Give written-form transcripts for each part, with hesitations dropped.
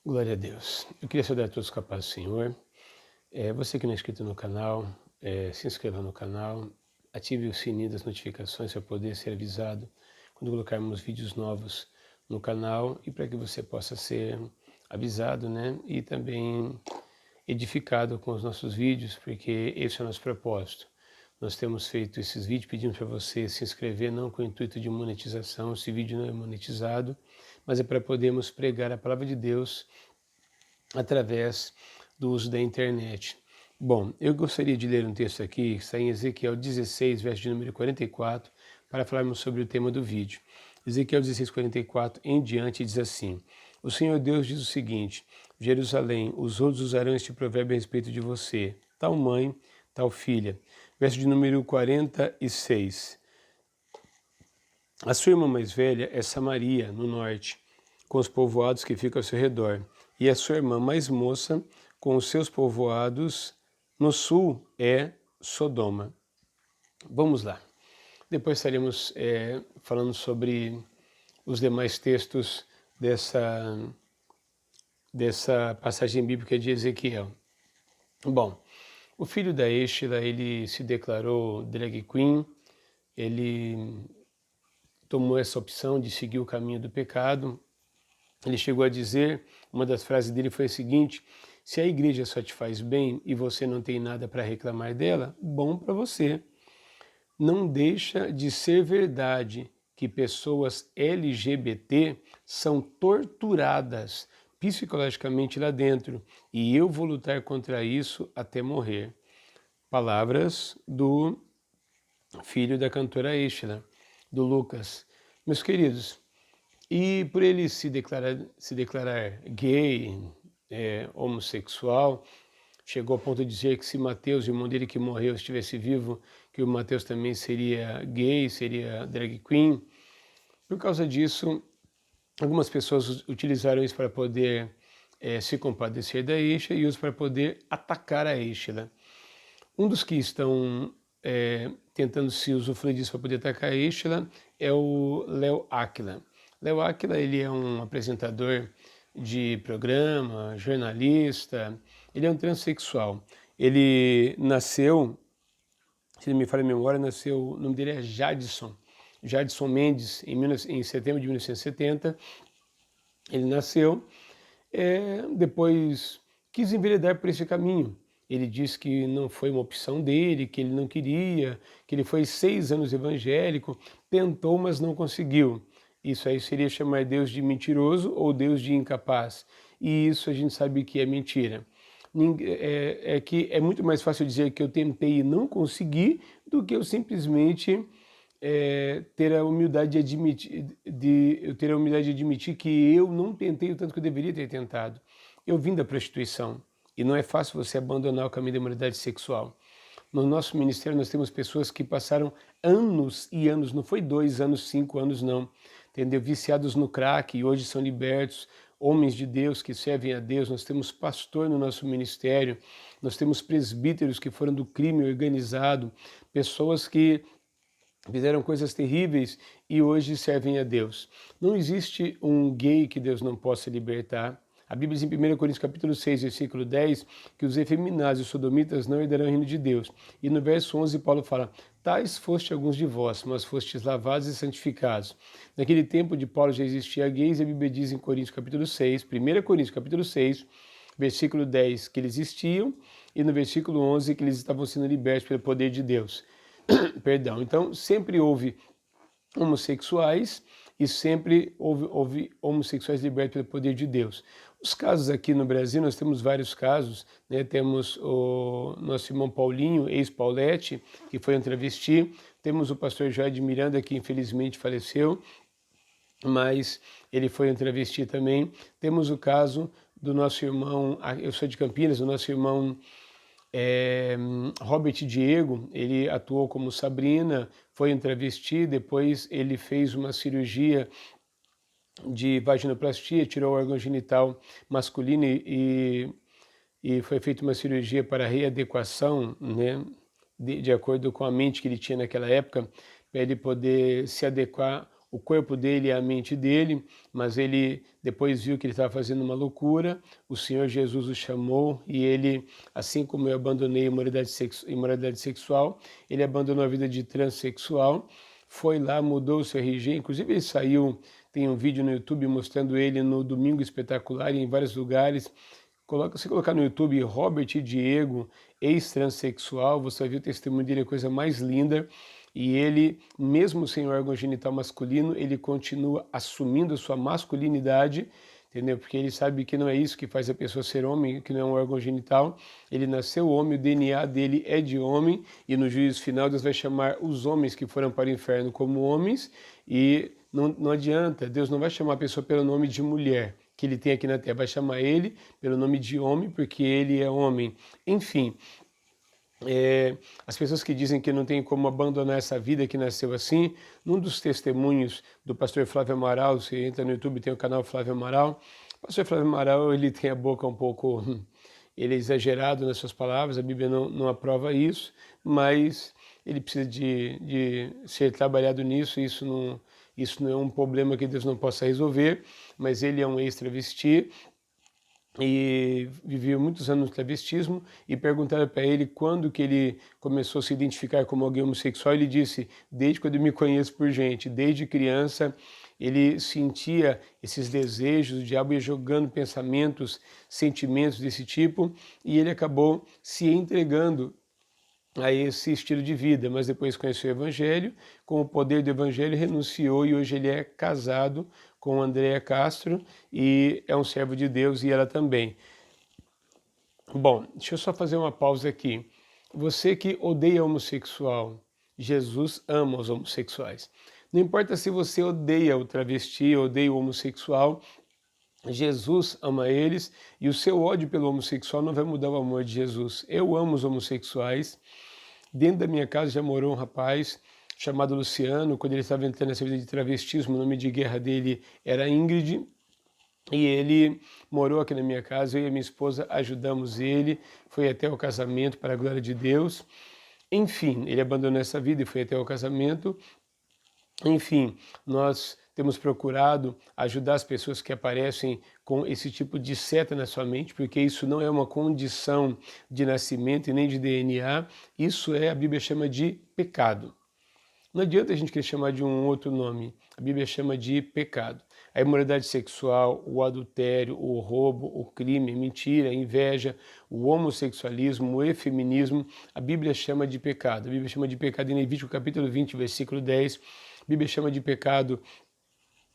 Glória a Deus. Eu queria saudar a todos com a paz do Senhor. Você que não é inscrito no canal, se inscreva no canal, ative o sininho das notificações para poder ser avisado quando colocarmos vídeos novos no canal e para que você possa ser avisado, né? E também edificado com os nossos vídeos, porque esse é o nosso propósito. Nós temos feito esses vídeos pedindo para você se inscrever, não com o intuito de monetização, esse vídeo não é monetizado, mas é para podermos pregar a palavra de Deus através do uso da internet. Bom, eu gostaria de ler um texto aqui, que está em Ezequiel 16, verso de número 44, para falarmos sobre o tema do vídeo. Ezequiel 16, 44 em diante diz assim: O Senhor Deus diz o seguinte: Jerusalém, os outros usarão este provérbio a respeito de você, tal mãe, tal filha. Verso de número 46. A sua irmã mais velha é Samaria, no norte, com os povoados que ficam ao seu redor, e a sua irmã mais moça, com os seus povoados no sul, é Sodoma. Vamos lá. Depois estaremos falando sobre os demais textos dessa passagem bíblica de Ezequiel. Bom, o filho da Êxila, ele se declarou drag queen, ele tomou essa opção de seguir o caminho do pecado. Ele chegou a dizer, uma das frases dele foi a seguinte: se a igreja só te faz bem e você não tem nada para reclamar dela, bom para você. Não deixa de ser verdade que pessoas LGBT são torturadas psicologicamente lá dentro e eu vou lutar contra isso até morrer. Palavras do filho da cantora Êxila, do Lucas. Meus queridos, e por ele se declarar gay, homossexual, chegou ao ponto de dizer que se Mateus, o irmão dele que morreu, estivesse vivo, que o Mateus também seria gay, seria drag queen. Por causa disso, algumas pessoas utilizaram isso para poder se compadecer da Êxila e outros para poder atacar a Êxila. Um dos que estão tentando se usufruir disso para poder atacar a Êxila é o Léo Áquila. Léo Áquila, ele é um apresentador de programa, jornalista, ele é um transexual. Ele nasceu, se não me falha a memória, o nome dele é Jadson Mendes, em setembro de 1970. Ele nasceu, depois quis enveredar por esse caminho. Ele disse que não foi uma opção dele, que ele não queria, que ele foi 6 anos evangélico, tentou, mas não conseguiu. Isso aí seria chamar Deus de mentiroso ou Deus de incapaz. E isso a gente sabe que é mentira. Que é muito mais fácil dizer que eu tentei e não consegui do que eu simplesmente ter a humildade de admitir que eu não tentei o tanto que eu deveria ter tentado. Eu vim da prostituição e não é fácil você abandonar o caminho da moralidade sexual. No nosso ministério nós temos pessoas que passaram anos e anos, não foi 2 anos, 5 anos não, entendeu? Viciados no crack e hoje são libertos, homens de Deus que servem a Deus. Nós temos pastor no nosso ministério, nós temos presbíteros que foram do crime organizado, pessoas que fizeram coisas terríveis e hoje servem a Deus. Não existe um gay que Deus não possa libertar. A Bíblia diz em 1 Coríntios capítulo 6, versículo 10, que os efeminados e os sodomitas não herdarão o reino de Deus. E no verso 11, Paulo fala: tais foste alguns de vós, mas fostes lavados e santificados. Naquele tempo de Paulo já existia gays, e a Bíblia diz em Coríntios capítulo 6, 1 Coríntios capítulo 6, versículo 10, que eles existiam, e no versículo 11, que eles estavam sendo libertos pelo poder de Deus. Perdão. Então, sempre houve homossexuais e sempre houve homossexuais libertos pelo poder de Deus. Os casos aqui no Brasil, nós temos vários casos, né? Temos o nosso irmão Paulinho, ex-Paulette, que foi um travesti, temos o pastor Joy de Miranda, que infelizmente faleceu, mas ele foi um travesti também. Temos o caso do nosso irmão, eu sou de Campinas, o nosso irmão Robert Diego, ele atuou como Sabrina, foi um travesti, depois ele fez uma cirurgia de vaginoplastia, tirou o órgão genital masculino e foi feita uma cirurgia para readequação, né, de acordo com a mente que ele tinha naquela época, para ele poder se adequar o corpo dele e a mente dele, mas ele depois viu que ele estava fazendo uma loucura, o Senhor Jesus o chamou e ele, assim como eu abandonei a imoralidade sexual, ele abandonou a vida de transexual, foi lá, mudou o seu RG, inclusive ele saiu, tem um vídeo no YouTube mostrando ele no Domingo Espetacular em vários lugares. Se colocar no YouTube Robert Diego, ex-transexual, você vai ver o testemunho dele, é a coisa mais linda. E ele, mesmo sem órgão genital masculino, ele continua assumindo a sua masculinidade, entendeu? Porque ele sabe que não é isso que faz a pessoa ser homem, que não é um órgão genital. Ele nasceu homem, o DNA dele é de homem, e no juízo final Deus vai chamar os homens que foram para o inferno como homens, e não adianta, Deus não vai chamar a pessoa pelo nome de mulher que ele tem aqui na terra, vai chamar ele pelo nome de homem, porque ele é homem. Enfim, as pessoas que dizem que não tem como abandonar essa vida que nasceu assim, num dos testemunhos do pastor Flávio Amaral, você entra no YouTube, tem o canal Flávio Amaral, o pastor Flávio Amaral, ele tem a boca um pouco, ele é exagerado nas suas palavras, a Bíblia não aprova isso, mas ele precisa de ser trabalhado nisso, isso não é um problema que Deus não possa resolver, mas ele é um ex-travesti e viveu muitos anos no travestismo, e perguntaram para ele quando que ele começou a se identificar como alguém homossexual. Ele disse: desde quando eu me conheço por gente, desde criança ele sentia esses desejos, o diabo ia jogando pensamentos, sentimentos desse tipo, e ele acabou se entregando a esse estilo de vida, mas depois conheceu o Evangelho, com o poder do Evangelho renunciou e hoje ele é casado com Andréa Castro e é um servo de Deus, e ela também. Bom, deixa eu só fazer uma pausa aqui. Você que odeia homossexual, Jesus ama os homossexuais. Não importa se você odeia o travesti, odeia o homossexual, Jesus ama eles, e o seu ódio pelo homossexual não vai mudar o amor de Jesus. Eu amo os homossexuais. Dentro da minha casa já morou um rapaz chamado Luciano. Quando ele estava entrando nessa vida de travestismo, o nome de guerra dele era Ingrid, e ele morou aqui na minha casa. Eu e a minha esposa ajudamos ele, foi até o casamento, para a glória de Deus. Enfim, ele abandonou essa vida e foi até o casamento. Enfim, nós temos procurado ajudar as pessoas que aparecem com esse tipo de seta na sua mente, porque isso não é uma condição de nascimento e nem de DNA, isso a Bíblia chama de pecado. Não adianta a gente querer chamar de um outro nome, a Bíblia chama de pecado. A imoralidade sexual, o adultério, o roubo, o crime, a mentira, a inveja, o homossexualismo, o efeminismo, a Bíblia chama de pecado. A Bíblia chama de pecado em Levítico capítulo 20, versículo 10, a Bíblia chama de pecado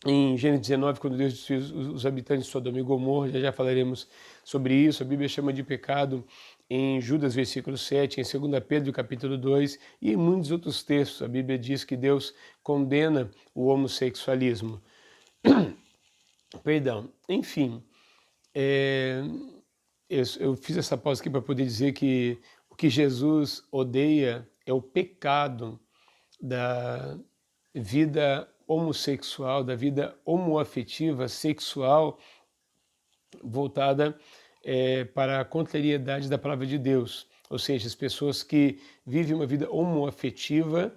em Gênesis 19, quando Deus destruiu os habitantes de Sodoma e Gomorra, já falaremos sobre isso. A Bíblia chama de pecado em Judas, versículo 7, em 2 Pedro, capítulo 2, e em muitos outros textos. A Bíblia diz que Deus condena o homossexualismo. Perdão. Enfim, eu fiz essa pausa aqui para poder dizer que o que Jesus odeia é o pecado da vida homossexual, da vida homoafetiva, sexual, voltada para a contrariedade da palavra de Deus. Ou seja, as pessoas que vivem uma vida homoafetiva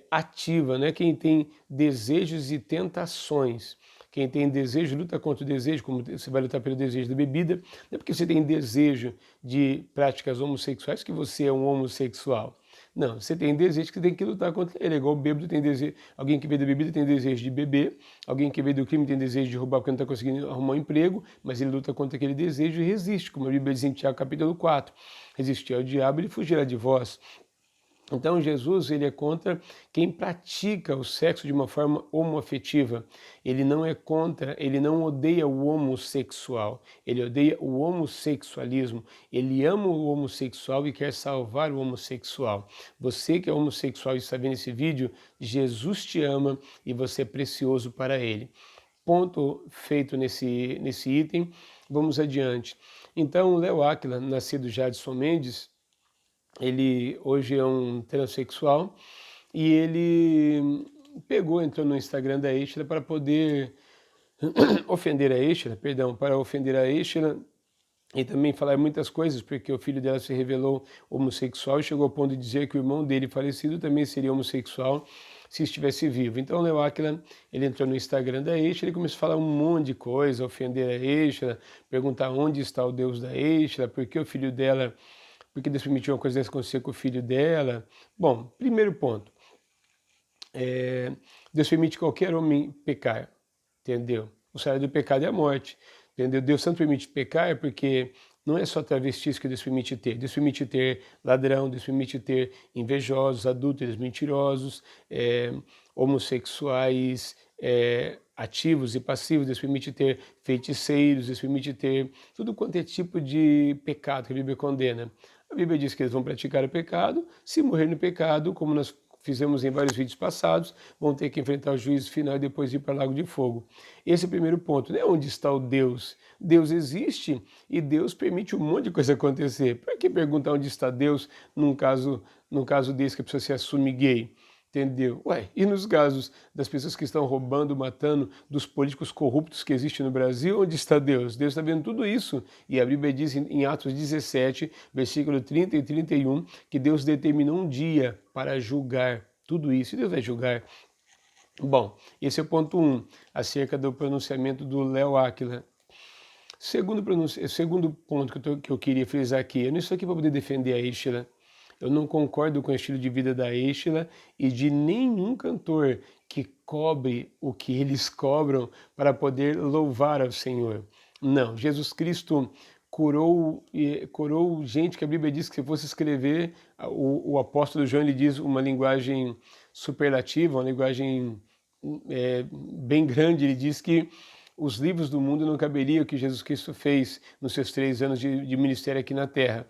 ativa, né? Quem tem desejos e tentações. Quem tem desejo luta contra o desejo, como você vai lutar pelo desejo da bebida. Não é porque você tem desejo de práticas homossexuais que você é um homossexual. Não, você tem desejo que você tem que lutar contra ele. É igual o bêbado tem desejo. Alguém que veio da bebida tem desejo de beber. Alguém que veio do crime tem desejo de roubar porque não está conseguindo arrumar um emprego, mas ele luta contra aquele desejo e resiste, como a Bíblia diz em Tiago capítulo 4. Resistir ao diabo, ele fugirá de vós. Então Jesus, ele é contra quem pratica o sexo de uma forma homoafetiva. Ele não é contra, ele não odeia o homossexual, ele odeia o homossexualismo. Ele ama o homossexual e quer salvar o homossexual. Você que é homossexual e está vendo esse vídeo, Jesus te ama e você é precioso para ele. Ponto feito nesse item, vamos adiante. Então, Léo Áquila, nascido Jadson Mendes, ele hoje é um transexual e ele entrou no Instagram da Estela para poder ofender a Estela, para ofender a Estela e também falar muitas coisas, porque o filho dela se revelou homossexual e chegou ao ponto de dizer que o irmão dele falecido também seria homossexual. se estivesse vivo. Então, Léo Áquila, ele entrou no Instagram da Êxtila, ele começou a falar um monte de coisa, ofender a Êxtila, perguntar onde está o Deus da Êxtila, por que o filho dela, por que Deus permitiu uma coisa dessa acontecer com o filho dela. Bom, primeiro ponto, Deus permite qualquer homem pecar, entendeu? O salário do pecado é a morte, entendeu? Deus tanto permite pecar porque não é só travestis que Deus permite ter. Deus permite ter ladrão, Deus permite ter invejosos, adúlteros, mentirosos, homossexuais, ativos e passivos. Deus permite ter feiticeiros, Deus permite ter tudo quanto é tipo de pecado que a Bíblia condena. A Bíblia diz que eles vão praticar o pecado, se morrer no pecado, como nós fizemos em vários vídeos passados, vão ter que enfrentar o juízo final e depois ir para o lago de fogo. Esse é o primeiro ponto, né? Onde está o Deus? Deus existe e Deus permite um monte de coisa acontecer. Para que perguntar onde está Deus num caso desse que a pessoa se assume gay? Entendeu? Ué, e nos casos das pessoas que estão roubando, matando, dos políticos corruptos que existem no Brasil, onde está Deus? Deus está vendo tudo isso. E a Bíblia diz em Atos 17, versículo 30 e 31, que Deus determinou um dia para julgar tudo isso. E Deus vai julgar. Bom, esse é o ponto 1, acerca do pronunciamento do Léo Áquila. Segundo ponto que eu queria frisar aqui, eu não estou aqui para poder defender a Êxtila. Eu não concordo com o estilo de vida da Êxtila e de nenhum cantor que cobre o que eles cobram para poder louvar ao Senhor. Não, Jesus Cristo curou gente que a Bíblia diz que se fosse escrever, o apóstolo João ele diz uma linguagem superlativa, uma linguagem bem grande, ele diz que os livros do mundo não caberiam o que Jesus Cristo fez nos seus 3 anos de ministério aqui na terra.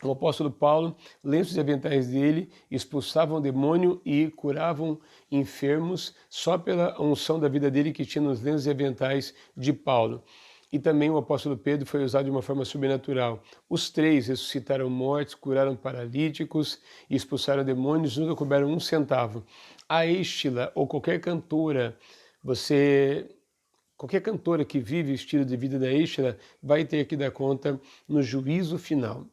O apóstolo Paulo, lenços e aventais dele, expulsavam demônio e curavam enfermos só pela unção da vida dele que tinha nos lenços e aventais de Paulo. E também o apóstolo Pedro foi usado de uma forma sobrenatural. Os 3 ressuscitaram mortos, curaram paralíticos e expulsaram demônios, nunca cobraram 1 centavo. A Êxtila ou qualquer cantora que vive o estilo de vida da Êxtila vai ter que dar conta no juízo final.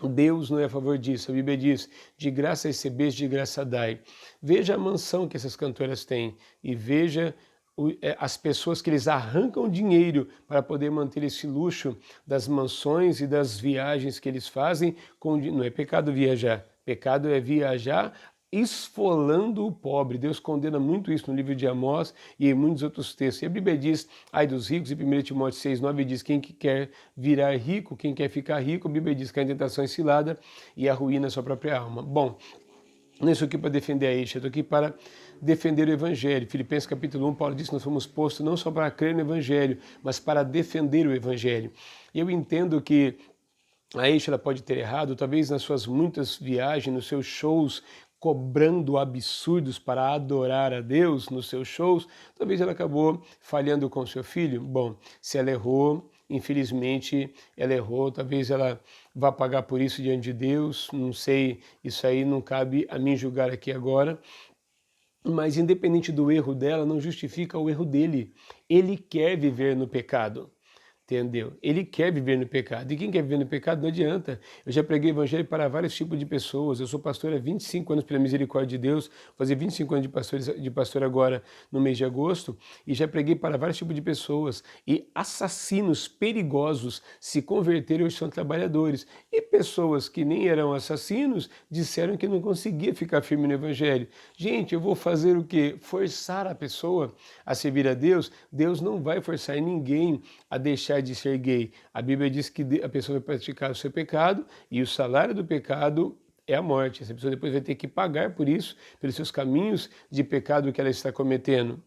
Deus não é a favor disso. A Bíblia diz, de graça recebeis, de graça dai. Veja a mansão que essas cantoras têm e veja as pessoas que eles arrancam dinheiro para poder manter esse luxo das mansões e das viagens que eles fazem. Não é pecado viajar, pecado é viajar esfolando o pobre. Deus condena muito isso no livro de Amós e em muitos outros textos. E a Bíblia diz, ai dos ricos, e 1 Timóteo 6,9 diz, quem que quer virar rico, quem quer ficar rico, a Bíblia diz que a tentação é cilada e a ruína é sua própria alma. Bom, não estou aqui para defender a Êxtila, estou aqui para defender o Evangelho. Filipenses capítulo 1, Paulo diz que nós fomos postos não só para crer no Evangelho, mas para defender o Evangelho. E eu entendo que a Êxtila pode ter errado, talvez nas suas muitas viagens, nos seus shows, cobrando absurdos para adorar a Deus nos seus shows, talvez ela acabou falhando com seu filho. Bom, se ela errou, infelizmente ela errou, talvez ela vá pagar por isso diante de Deus, não sei, isso aí não cabe a mim julgar aqui agora, mas independente do erro dela, não justifica o erro dele. Ele quer viver no pecado. Entendeu? Ele quer viver no pecado. E quem quer viver no pecado não adianta. Eu já preguei evangelho para vários tipos de pessoas. Eu sou pastor há 25 anos pela misericórdia de Deus, vou fazer 25 anos de pastor agora no mês de agosto, e já preguei para vários tipos de pessoas. E assassinos perigosos se converteram e hoje são trabalhadores. E pessoas que nem eram assassinos disseram que não conseguia ficar firme no evangelho. Gente, eu vou fazer o quê? Forçar a pessoa a servir a Deus? Deus não vai forçar ninguém a deixar de ser gay. A Bíblia diz que a pessoa vai praticar o seu pecado e o salário do pecado é a morte. Essa pessoa depois vai ter que pagar por isso, pelos seus caminhos de pecado que ela está cometendo.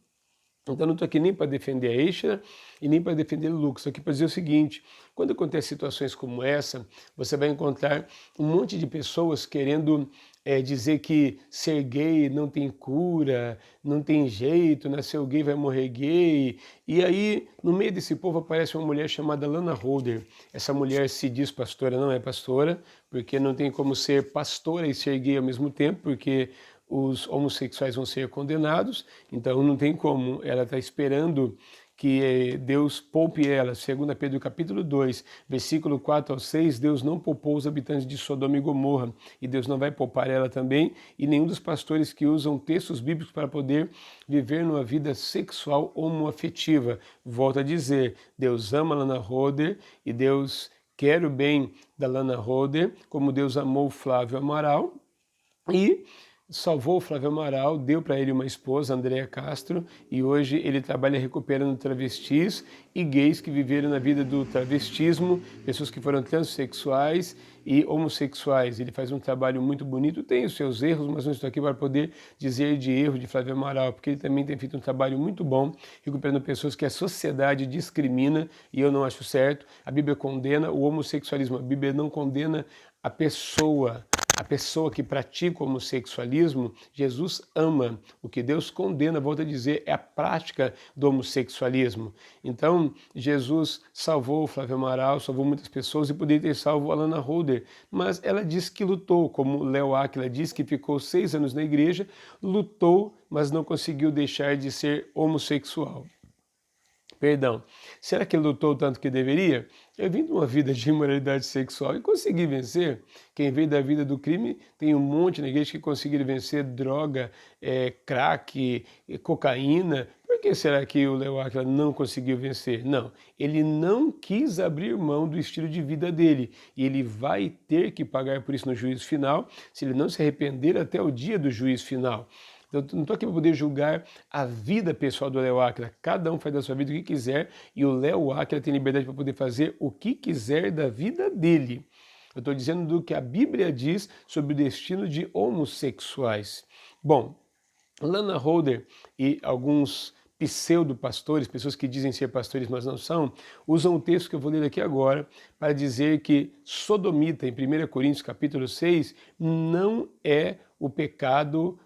Então não estou aqui nem para defender a Êxtila e nem para defender o Lucas, estou aqui para dizer o seguinte, quando acontecem situações como essa, você vai encontrar um monte de pessoas querendo dizer que ser gay não tem cura, não tem jeito, nasceu gay vai morrer gay. E aí, no meio desse povo aparece uma mulher chamada Lana Holder. Essa mulher se diz pastora, não é pastora, porque não tem como ser pastora e ser gay ao mesmo tempo, porque os homossexuais vão ser condenados, então não tem como, ela está esperando que Deus poupe ela. Segundo Pedro capítulo 2, versículo 4 ao 6, Deus não poupou os habitantes de Sodoma e Gomorra, e Deus não vai poupar ela também, e nenhum dos pastores que usam textos bíblicos para poder viver numa vida sexual homoafetiva. Volto a dizer, Deus ama Lana Roder e Deus quer o bem da Lana Roder, como Deus amou Flávio Amaral, e salvou o Flávio Amaral, deu para ele uma esposa, Andréa Castro, e hoje ele trabalha recuperando travestis e gays que viveram na vida do travestismo, pessoas que foram transexuais e homossexuais. Ele faz um trabalho muito bonito, tem os seus erros, mas não estou aqui para poder dizer de erro de Flávio Amaral, porque ele também tem feito um trabalho muito bom, recuperando pessoas que a sociedade discrimina, e eu não acho certo. A Bíblia condena o homossexualismo, a Bíblia não condena a pessoa que pratica o homossexualismo. Jesus ama. O que Deus condena, volto a dizer, é a prática do homossexualismo. Então, Jesus salvou o Flávio Amaral, salvou muitas pessoas e poderia ter salvo a Lana Roder, mas ela diz que lutou, como Léo Áquila diz, que ficou 6 anos na igreja, lutou, mas não conseguiu deixar de ser homossexual. Perdão, será que ele lutou tanto que deveria? Eu vim de uma vida de imoralidade sexual e consegui vencer. Quem veio da vida do crime tem um monte na igreja que conseguiram vencer droga, crack, cocaína. Por que será que o Léo Áquila não conseguiu vencer? Não, ele não quis abrir mão do estilo de vida dele. E ele vai ter que pagar por isso no juízo final, se ele não se arrepender até o dia do juízo final. Eu não estou aqui para poder julgar a vida pessoal do Léo Áquila. Cada um faz da sua vida o que quiser e o Léo Áquila tem liberdade para poder fazer o que quiser da vida dele. Eu estou dizendo do que a Bíblia diz sobre o destino de homossexuais. Bom, Lana Roder e alguns pseudo-pastores, pessoas que dizem ser pastores, mas não são, usam o texto que eu vou ler aqui agora para dizer que sodomita, em 1 Coríntios capítulo 6, não é o pecado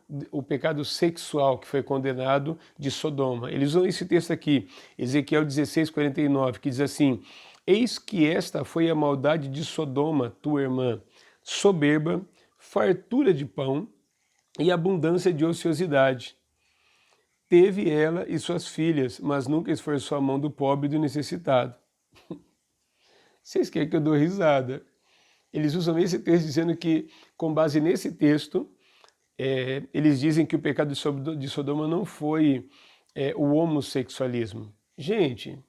sexual que foi condenado de Sodoma. Eles usam esse texto aqui, Ezequiel 16:49, que diz assim: eis que esta foi a maldade de Sodoma, tua irmã, soberba, fartura de pão e abundância de ociosidade. Teve ela e suas filhas, mas nunca esforçou a mão do pobre e do necessitado. Vocês querem que eu dou risada? Eles usam esse texto dizendo que, com base nesse texto, eles dizem que o pecado de Sodoma não foi o homossexualismo. Gente,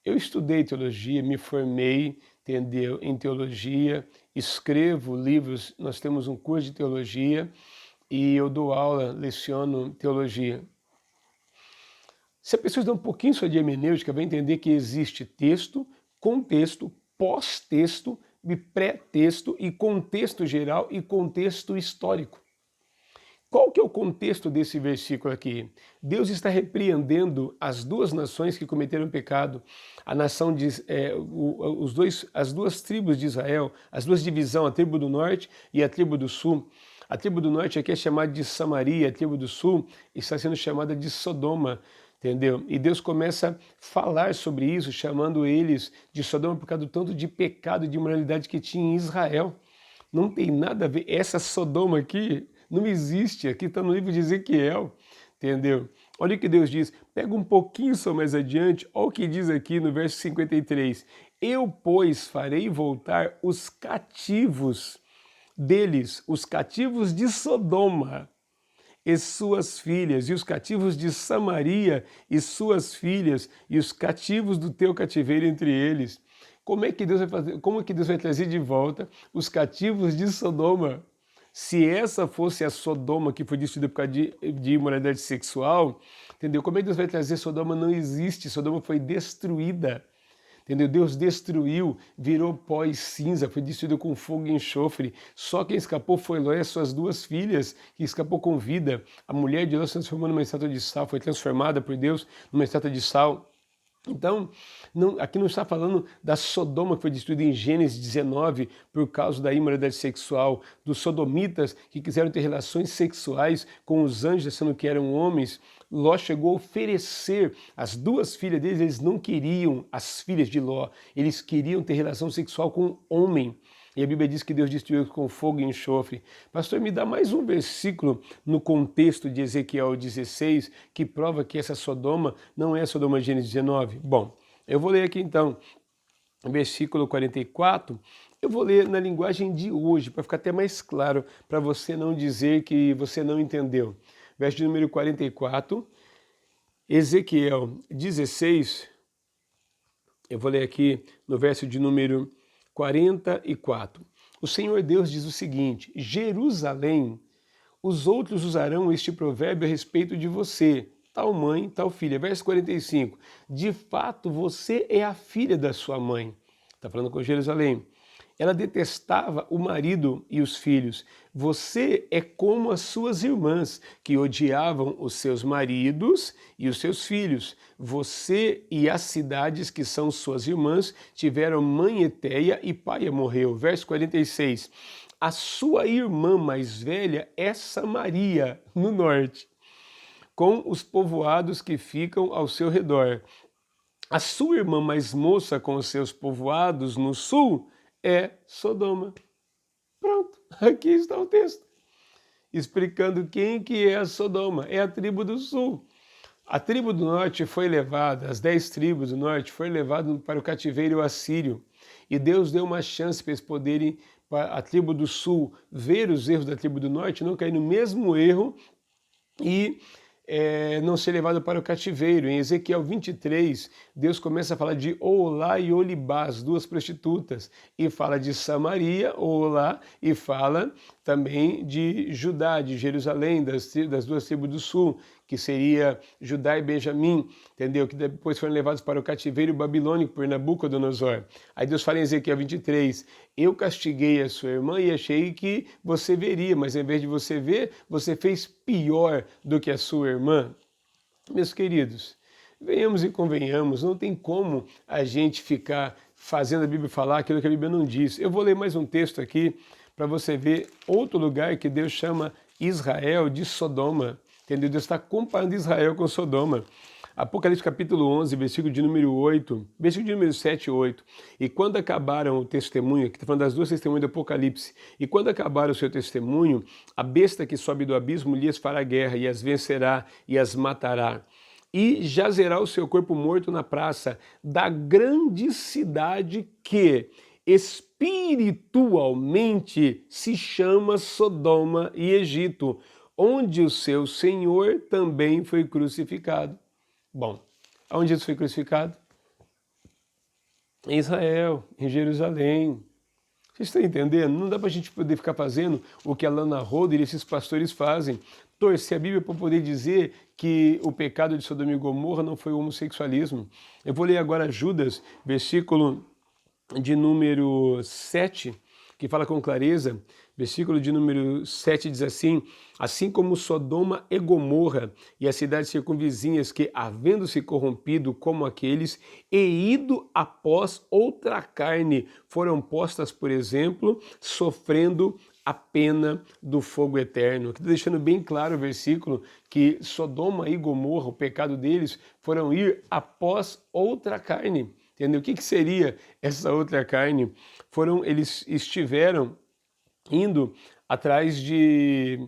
eu estudei teologia, me formei, entendeu, em teologia, escrevo livros, nós temos um curso de teologia e eu dou aula, leciono teologia. Se a pessoa dá um pouquinho só de hermenêutica, vai entender que existe texto, contexto, pós-texto, pré-texto e contexto geral e contexto histórico. Qual que é o contexto desse versículo aqui? Deus está repreendendo as duas nações que cometeram pecado, a nação as duas tribos de Israel, as duas divisões, a tribo do norte e a tribo do sul. A tribo do norte aqui é chamada de Samaria, a tribo do sul está sendo chamada de Sodoma. Entendeu? E Deus começa a falar sobre isso, chamando eles de Sodoma por causa do tanto de pecado e de imoralidade que tinha em Israel. Não tem nada a ver. Essa Sodoma aqui não existe. Aqui está no livro de Ezequiel. Entendeu? Olha o que Deus diz. Pega um pouquinho só mais adiante. Olha o que diz aqui no verso 53. Eu, pois, farei voltar os cativos deles, os cativos de Sodoma e suas filhas, e os cativos de Samaria e suas filhas, e os cativos do teu cativeiro entre eles. Como é que Deus vai fazer? Como é que Deus vai trazer de volta os cativos de Sodoma? Se essa fosse a Sodoma que foi destruída por causa de imoralidade sexual, entendeu? Como é que Deus vai trazer Sodoma? Não existe, Sodoma foi destruída. Entendeu? Deus destruiu, virou pó e cinza, foi destruído com fogo e enxofre. Só quem escapou foi Ló e suas duas filhas, que escapou com vida. A mulher de Deus se transformou numa estátua de sal, foi transformada por Deus numa estátua de sal. Então, aqui não está falando da Sodoma que foi destruída em Gênesis 19 por causa da imoralidade sexual, dos sodomitas que quiseram ter relações sexuais com os anjos, sendo que eram homens. Ló chegou a oferecer as duas filhas deles, eles não queriam as filhas de Ló, eles queriam ter relação sexual com um homem. E a Bíblia diz que Deus destruiu com fogo e enxofre. Pastor, me dá mais um versículo no contexto de Ezequiel 16 que prova que essa Sodoma não é a Sodoma de Gênesis 19. Bom, eu vou ler aqui então, versículo 44. Eu vou ler na linguagem de hoje, para ficar até mais claro, para você não dizer que você não entendeu. Verso de número 44, Ezequiel 16, eu vou ler aqui no verso de número 44. O Senhor Deus diz o seguinte: Jerusalém, os outros usarão este provérbio a respeito de você, tal mãe, tal filha. Verso 45, de fato você é a filha da sua mãe. Está falando com Jerusalém. Ela detestava o marido e os filhos. Você é como as suas irmãs, que odiavam os seus maridos e os seus filhos. Você e as cidades que são suas irmãs tiveram mãe Eteia e pai morreu. Verso 46. A sua irmã mais velha é Samaria, no norte, com os povoados que ficam ao seu redor. A sua irmã mais moça, com os seus povoados no sul, é Sodoma. Pronto, aqui está o texto, explicando quem que é a Sodoma. É a tribo do sul. A tribo do norte foi levada, as 10 tribos do norte foram levadas para o cativeiro assírio. E Deus deu uma chance para eles poderem, para a tribo do sul, ver os erros da tribo do norte, não cair no mesmo erro e não ser levado para o cativeiro. Em Ezequiel 23, Deus começa a falar de Olá e Olibá, as duas prostitutas, e fala de Samaria, Olá, e fala também de Judá, de Jerusalém, das duas tribos do sul, que seria Judá e Benjamim, entendeu? Que depois foram levados para o cativeiro babilônico por Nabucodonosor. Aí Deus fala em Ezequiel 23, eu castiguei a sua irmã e achei que você veria, mas em vez de você ver, você fez pior do que a sua irmã. Meus queridos, venhamos e convenhamos, não tem como a gente ficar fazendo a Bíblia falar aquilo que a Bíblia não diz. Eu vou ler mais um texto aqui para você ver outro lugar que Deus chama Israel de Sodoma. Entendeu? Deus está comparando Israel com Sodoma. Apocalipse capítulo 11, versículo de número 8, versículo de número 7 e 8. E quando acabaram o testemunho, que está falando das duas testemunhas do Apocalipse, e quando acabaram o seu testemunho, a besta que sobe do abismo lhes fará guerra, e as vencerá, e as matará. E jazerá o seu corpo morto na praça da grande cidade que espiritualmente se chama Sodoma e Egito, onde o seu Senhor também foi crucificado. Bom, onde Jesus foi crucificado? Em Israel, em Jerusalém. Vocês estão entendendo? Não dá para a gente poder ficar fazendo o que a Lana Roder e esses pastores fazem. Torcer a Bíblia para poder dizer que o pecado de Sodoma e Gomorra não foi o homossexualismo. Eu vou ler agora Judas, versículo de número 7, que fala com clareza. Versículo de número 7 diz assim: assim como Sodoma e Gomorra e as cidades circunvizinhas que, havendo-se corrompido como aqueles, e ido após outra carne, foram postas, por exemplo, sofrendo a pena do fogo eterno. Aqui está deixando bem claro o versículo que Sodoma e Gomorra, o pecado deles, foram ir após outra carne. Entendeu? O que seria essa outra carne? Eles estiveram indo atrás de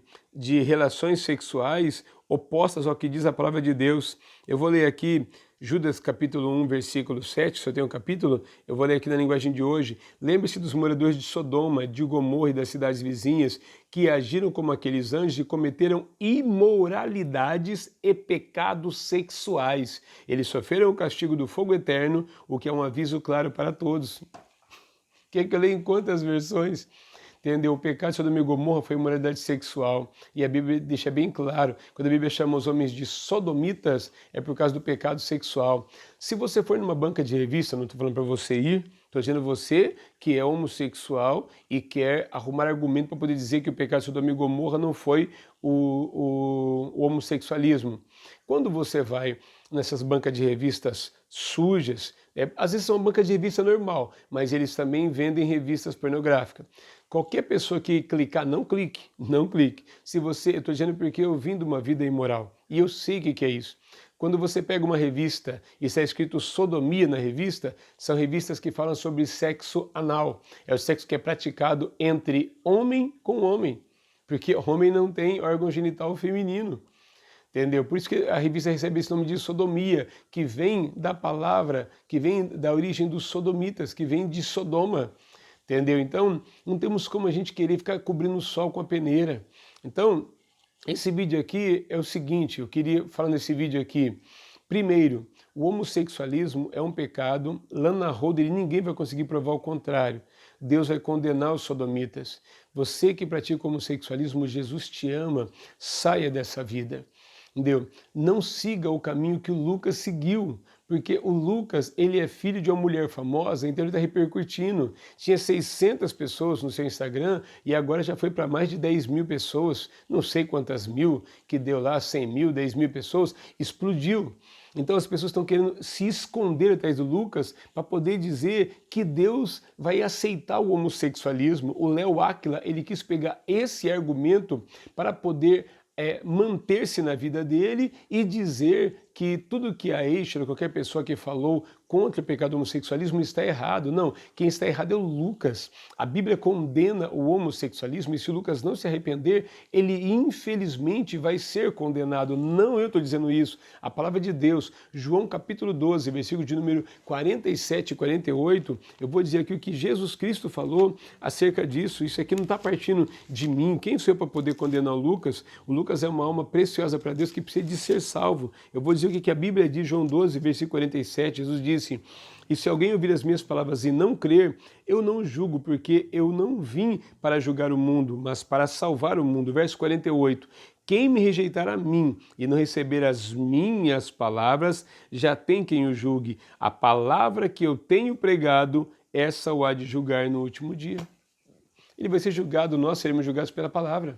relações sexuais opostas ao que diz a palavra de Deus. Eu vou ler aqui Judas capítulo 1, versículo 7, se eu tenho um capítulo, eu vou ler aqui na linguagem de hoje. Lembre-se dos moradores de Sodoma, de Gomorra e das cidades vizinhas, que agiram como aqueles anjos e cometeram imoralidades e pecados sexuais. Eles sofreram o castigo do fogo eterno, o que é um aviso claro para todos. Quer que eu leia em quantas versões? Entendeu? O pecado de Sodoma e Gomorra foi imoralidade sexual. E a Bíblia deixa bem claro, quando a Bíblia chama os homens de sodomitas, é por causa do pecado sexual. Se você for numa banca de revista, não estou falando para você ir, estou dizendo você que é homossexual e quer arrumar argumento para poder dizer que o pecado de Sodoma e Gomorra não foi o homossexualismo. Quando você vai nessas bancas de revistas sujas, às vezes são uma banca de revista normal, mas eles também vendem revistas pornográficas. Qualquer pessoa que clicar, não clique. Se você, eu estou dizendo porque eu vim de uma vida imoral e eu sei o que é isso. Quando você pega uma revista e está escrito sodomia na revista, são revistas que falam sobre sexo anal. É o sexo que é praticado entre homem com homem, porque homem não tem órgão genital feminino. Entendeu? Por isso que a revista recebe esse nome de sodomia, que vem da palavra, que vem da origem dos sodomitas, que vem de Sodoma. Entendeu? Então, não temos como a gente querer ficar cobrindo o sol com a peneira. Então, esse vídeo aqui é o seguinte, eu queria falar nesse vídeo aqui. Primeiro, o homossexualismo é um pecado, lá na roda ninguém vai conseguir provar o contrário. Deus vai condenar os sodomitas. Você que pratica o homossexualismo, Jesus te ama, saia dessa vida. Entendeu? Não siga o caminho que o Lucas seguiu, porque o Lucas, ele é filho de uma mulher famosa, então ele está repercutindo. Tinha 600 pessoas no seu Instagram e agora já foi para mais de 10 mil pessoas, não sei quantas mil, que deu lá 100 mil, 10 mil pessoas, explodiu. Então as pessoas estão querendo se esconder atrás do Lucas para poder dizer que Deus vai aceitar o homossexualismo. O Léo Áquila, ele quis pegar esse argumento para poder manter-se na vida dele e dizer que tudo que a Eicher, qualquer pessoa que falou contra o pecado do homossexualismo está errado. Não, quem está errado é o Lucas. A Bíblia condena o homossexualismo e se o Lucas não se arrepender, ele infelizmente vai ser condenado. Não eu estou dizendo isso, a palavra de Deus, João capítulo 12, versículo de número 47 e 48, eu vou dizer aqui o que Jesus Cristo falou acerca disso. Isso aqui não está partindo de mim. Quem sou eu para poder condenar o Lucas? O Lucas é uma alma preciosa para Deus que precisa de ser salvo. Eu vou dizer o que a Bíblia diz, João 12, versículo 47, Jesus disse: e se alguém ouvir as minhas palavras e não crer, eu não julgo, porque eu não vim para julgar o mundo, mas para salvar o mundo. Verso 48, quem me rejeitar a mim e não receber as minhas palavras, já tem quem o julgue. A palavra que eu tenho pregado, essa o há de julgar no último dia. Ele vai ser julgado, nós seremos julgados pela palavra.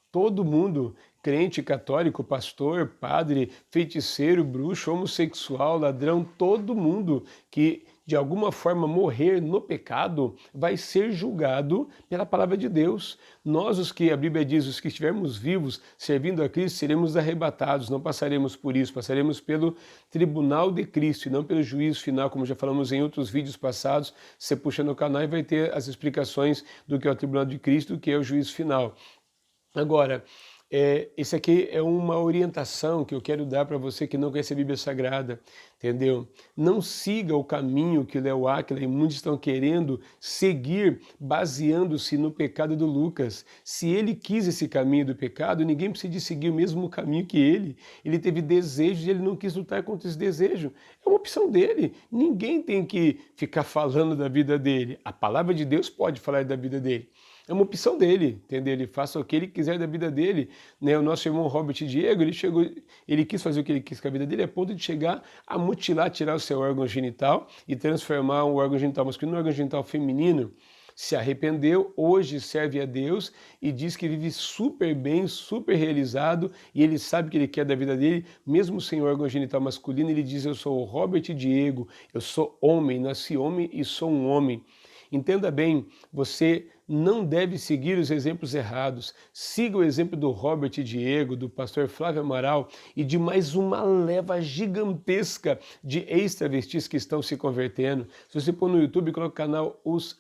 Todo mundo, crente, católico, pastor, padre, feiticeiro, bruxo, homossexual, ladrão, todo mundo que de alguma forma morrer no pecado vai ser julgado pela palavra de Deus. Nós, os que a Bíblia diz, os que estivermos vivos servindo a Cristo, seremos arrebatados, não passaremos por isso, passaremos pelo tribunal de Cristo e não pelo juízo final, como já falamos em outros vídeos passados. Você puxa no canal e vai ter as explicações do que é o tribunal de Cristo, do que é o juízo final. Agora, esse aqui é uma orientação que eu quero dar para você que não conhece a Bíblia Sagrada, entendeu? Não siga o caminho que o Léo Áquila e muitos estão querendo seguir baseando-se no pecado do Lucas. Se ele quis esse caminho do pecado, ninguém precisa seguir o mesmo caminho que ele. Ele teve desejos e ele não quis lutar contra esse desejo. É uma opção dele. Ninguém tem que ficar falando da vida dele. A palavra de Deus pode falar da vida dele. É uma opção dele, entendeu? Ele faça o que ele quiser da vida dele, né? O nosso irmão Robert Diego, ele quis fazer o que ele quis com a vida dele, a ponto de chegar a mutilar, tirar o seu órgão genital e transformar um órgão genital masculino num órgão genital feminino. Se arrependeu, hoje serve a Deus e diz que vive super bem, super realizado e ele sabe o que ele quer da vida dele, mesmo sem órgão genital masculino. Ele diz: eu sou o Robert Diego, eu sou homem, nasci homem e sou um homem. Entenda bem, você não deve seguir os exemplos errados. Siga o exemplo do Robert Diego, do pastor Flávio Amaral e de mais uma leva gigantesca de ex-travestis que estão se convertendo. Se você pôr no YouTube, coloca o canal Os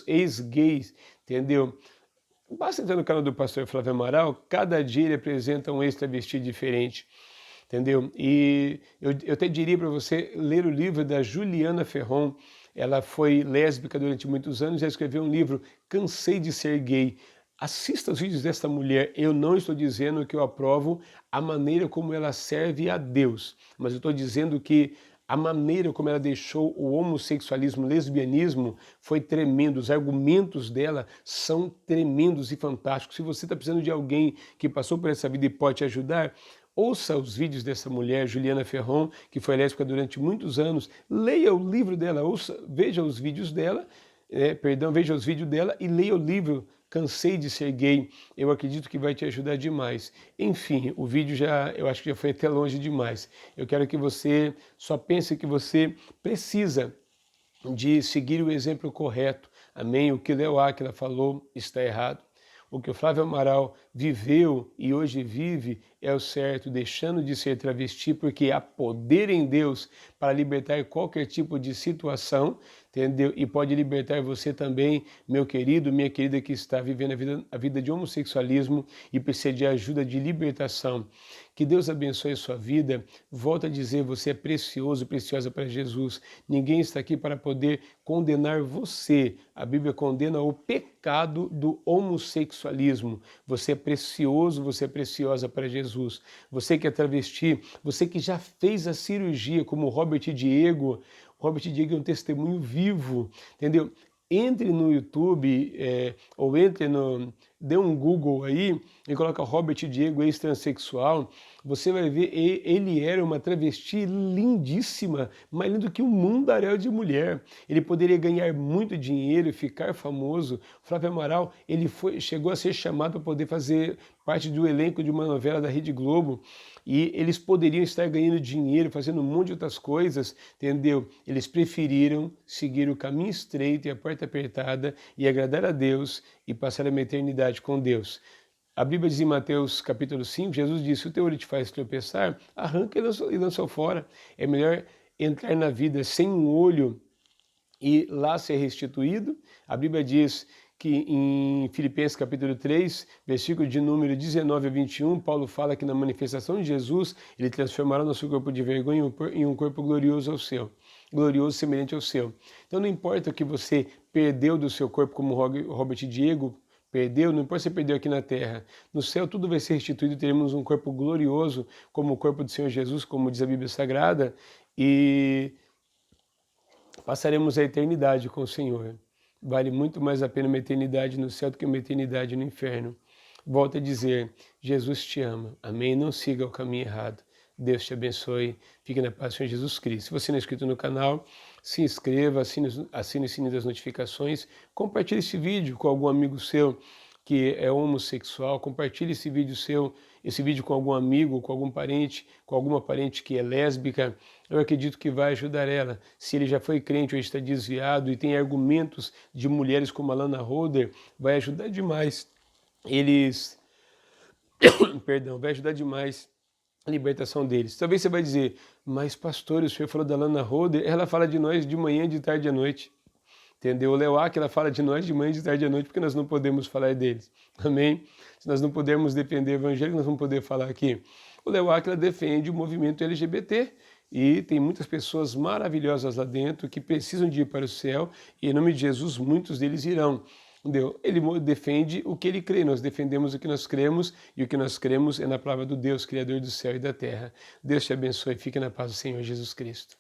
Ex-Gays, entendeu? Basta entrar no canal do pastor Flávio Amaral, cada dia ele apresenta um ex-travesti diferente. Entendeu? E eu até diria para você ler o livro da Juliana Ferron. Ela foi lésbica durante muitos anos e escreveu um livro, Cansei de Ser Gay. Assista os vídeos desta mulher. Eu não estou dizendo que eu aprovo a maneira como ela serve a Deus, mas eu estou dizendo que a maneira como ela deixou o homossexualismo, o lesbianismo, foi tremendo. Os argumentos dela são tremendos e fantásticos. Se você está precisando de alguém que passou por essa vida e pode te ajudar, ouça os vídeos dessa mulher, Juliana Ferron, que foi lésbica durante muitos anos. Leia o livro dela, veja os vídeos dela, veja os vídeos dela e leia o livro Cansei de Ser Gay. Eu acredito que vai te ajudar demais. Enfim, o vídeo eu acho que já foi até longe demais. Eu quero que você só pense que você precisa de seguir o exemplo correto. Amém? O que Léo Áquila falou está errado. O que o Flávio Amaral viveu e hoje vive é o certo, deixando de ser travesti, porque há poder em Deus para libertar qualquer tipo de situação, entendeu? E pode libertar você também, meu querido, minha querida, que está vivendo a vida de homossexualismo e precisa de ajuda de libertação. Que Deus abençoe a sua vida. Volto a dizer, você é precioso, preciosa para Jesus. Ninguém está aqui para poder condenar você. A Bíblia condena o pecado do homossexualismo. Você é precioso, você é preciosa para Jesus. Você que é travesti, você que já fez a cirurgia, como o Robert Diego. O Robert Diego é um testemunho vivo, entendeu? Entre no YouTube ou dê um Google aí e coloca Robert Diego ex-transexual, você vai ver, ele era uma travesti lindíssima, mais lindo que um mundaréu de mulher. Ele poderia ganhar muito dinheiro e ficar famoso. Flávio Amaral, chegou a ser chamado para poder fazer parte do elenco de uma novela da Rede Globo, e eles poderiam estar ganhando dinheiro, fazendo um monte de outras coisas, entendeu? Eles preferiram seguir o caminho estreito e a porta apertada e agradar a Deus e passar uma eternidade com Deus. A Bíblia diz em Mateus capítulo 5, Jesus disse, se o teu olho te faz tropeçar, arranca e lança fora. É melhor entrar na vida sem um olho e lá ser restituído. A Bíblia diz que em Filipenses capítulo 3, versículo de número 19 a 21, Paulo fala que na manifestação de Jesus, ele transformará nosso corpo de vergonha em um corpo glorioso ao seu, glorioso semelhante ao seu. Então não importa o que você perdeu do seu corpo, como Robert Diego perdeu, não importa se você perdeu aqui na terra, no céu tudo vai ser restituído, teremos um corpo glorioso, como o corpo do Senhor Jesus, como diz a Bíblia Sagrada, e passaremos a eternidade com o Senhor. Vale muito mais a pena uma eternidade no céu do que uma eternidade no inferno. Volto a dizer, Jesus te ama. Amém? Não siga o caminho errado. Deus te abençoe. Fique na paz do Senhor Jesus Cristo. Se você não é inscrito no canal, se inscreva, assine o sininho das notificações. Compartilhe esse vídeo com algum amigo seu que é homossexual. Compartilhe esse vídeo com algum amigo, com algum parente, com alguma parente que é lésbica. Eu acredito que vai ajudar ela. Se ele já foi crente ou está desviado e tem argumentos de mulheres como a Lana Holder, vai ajudar demais vai ajudar demais a libertação deles. Talvez você vai dizer, mas pastor, o senhor falou da Lana Holder, ela fala de nós de manhã, de tarde e à noite. Entendeu? O Léo Aquila fala de nós de manhã, de tarde e à noite, porque nós não podemos falar deles. Amém? Se nós não pudermos defender o evangelho, nós vamos poder falar aqui. O Léo Aquila defende o movimento LGBT e tem muitas pessoas maravilhosas lá dentro que precisam de ir para o céu e em nome de Jesus muitos deles irão. Entendeu? Ele defende o que ele crê, nós defendemos o que nós cremos e o que nós cremos é na palavra do Deus, Criador do céu e da terra. Deus te abençoe, fique na paz do Senhor Jesus Cristo.